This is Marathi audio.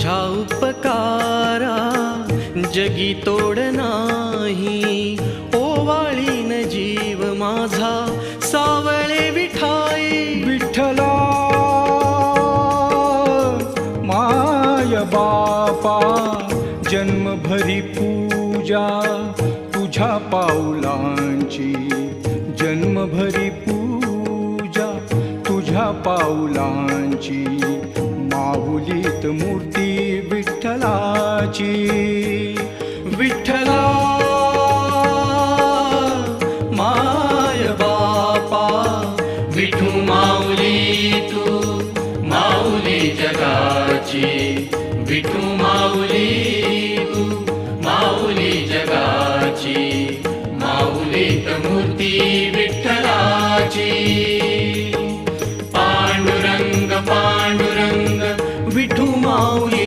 तुझ्या उपकारा जगी तोड नाही, ओवाळीन जीव माझा सावळे विठाई. विठ्ठला माय बापा जन्मभरी पूजा तुझ्या पाऊलांची, जन्मभरी पूजा तुझ्या पाऊलांची. माऊलीत मूर्ती विठ्ठलाची. विठ्ठला माय बापा विठू माऊली तू, माऊली जगाची विठू माऊली.